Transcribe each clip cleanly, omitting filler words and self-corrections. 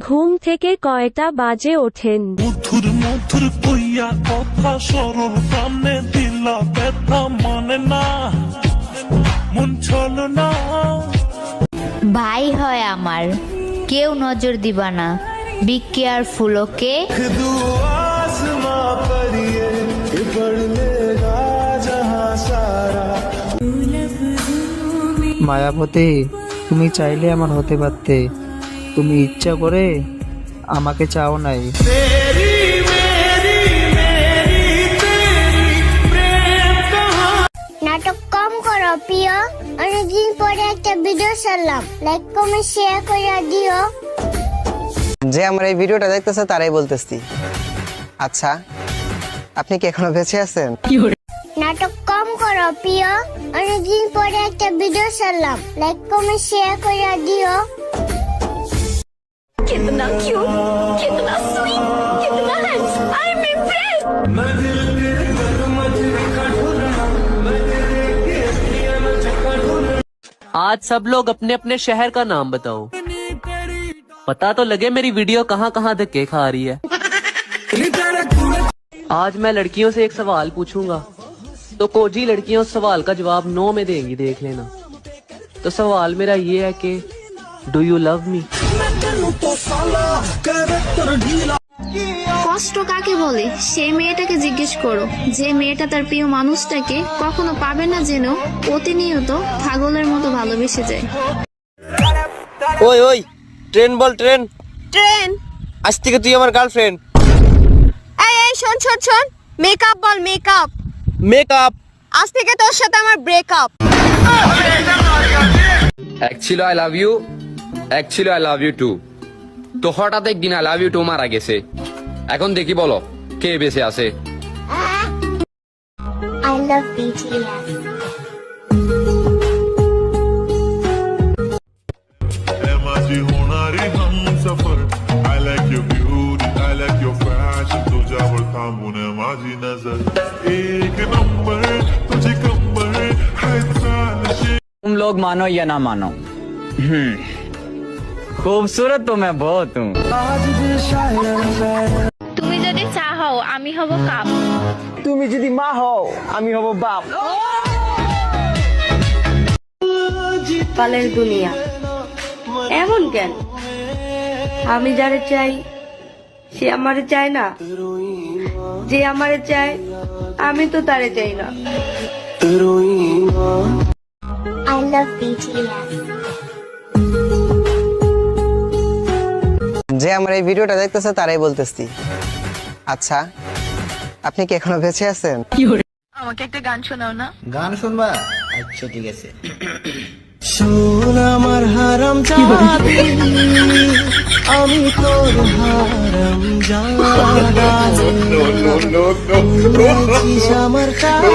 ঘুম থেকে কয়টা বাজে ওঠেন? মধুর মধুর কইয়া কথা সরল প্রাণে দিলা ব্যথা মানে না মন চলো না। ভাই হয় আমার, কেউ নজর দিবা না। বি কেয়ারফুল, ওকে? মায়াবতী, তুমি চাইলে আমার হতে পারতে, তুমি ইচ্ছা করে আমাকে চাও নাই। নাটক কম করো প্রিয়, অনেকদিন পরে একটা ভিডিও ছাড়লাম, লাইক কমেন্ট শেয়ার করে দিও। যে আমার এই ভিডিওটা দেখতেছে তারাই বলতেছি, আচ্ছা আপনি কি এখনো বেঁচে আছেন? নাটক কম করো প্রিয়, অনেকদিন পরে একটা ভিডিও ছাড়লাম, লাইক কমেন্ট শেয়ার করে দিও। कितना क्यूट, कितना स्वीट, कितना हैंडसम, आई एम इम्प्रेस्ड। आज सब लोग अपने अपने शहर का नाम बताओ। पता तो लगे मेरी वीडियो कहाँ कहाँ धक्के खा रही है। आज मैं लड़कियों से एक सवाल पूछूंगा, तो कोजी लड़कियां उस सवाल का जवाब नो में देंगी, देख लेना। तो सवाल मेरा ये है कि डू यू लव मी? কষ্ট কাকে বলে সেই মেয়েটাকে জিজ্ঞেস করো, যে মেয়েটা তার প্রিয় মানুষটাকে কখনো পাবে না যেন প্রতিনিয়ত পাগলের মতো ভালোবেসে যায়। ওই ওই ট্রেন বল, ট্রেন ট্রেন। আজ থেকে তুই আমার গার্লফ্রেন্ড। এই এই শোন শোন শোন, মেকআপ বল, মেকআপ। মেকআপ। আজ থেকে তোর সাথে আমার breakup. Actually I love you, actually I love you too. তো হঠাৎ একদিন আই লাভ ইউ টু মারা গেছে, এখন দেখি বলো কে বেঁচে আছে। I love BTS. I like your beauty, I like your fashion, तुझ्यावर थांबून माझी नजर एक नंबर तुझी कंबर है चालशी। तुम लोग मानो या ना मानो, खूबसूरत तो मैं बहुत हूँ। তুমি যদি চা হও আমি হব কাপ, তুমি যদি মা হও আমি হব বাপ। কালের দুনিয়া এমন কেন? আমি যারে চাই সে আমারে চায় না, যে আমারে চায় আমি তো তারে চাই না। I love BTS. যে আমার এই ভিডিওটা দেখতেছে তারাই বলতেছি, আচ্ছা আপনি কি এখনো বেঁচে আছেন? আমাকে একটা গান শোনাও না। গান শুনবা? আচ্ছা ঠিক আছে। শোন আমার হারাম জাদি, আমি তোর হারাম জাদি, আমার টাকা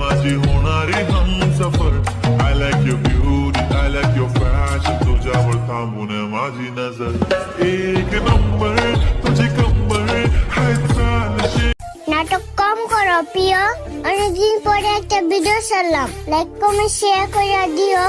माझी होणारी Humsafar I like your beauty, I like your fashion, तुझ्यावर थांबून माझी नजर एक नंबर तुझी कंबर है चालशी। নাটক কম করো প্রিয়, অনেকদিন পরে একটা ভিডিও ছাড়লাম, লাইক কমেন্ট শেয়ার করে দিও।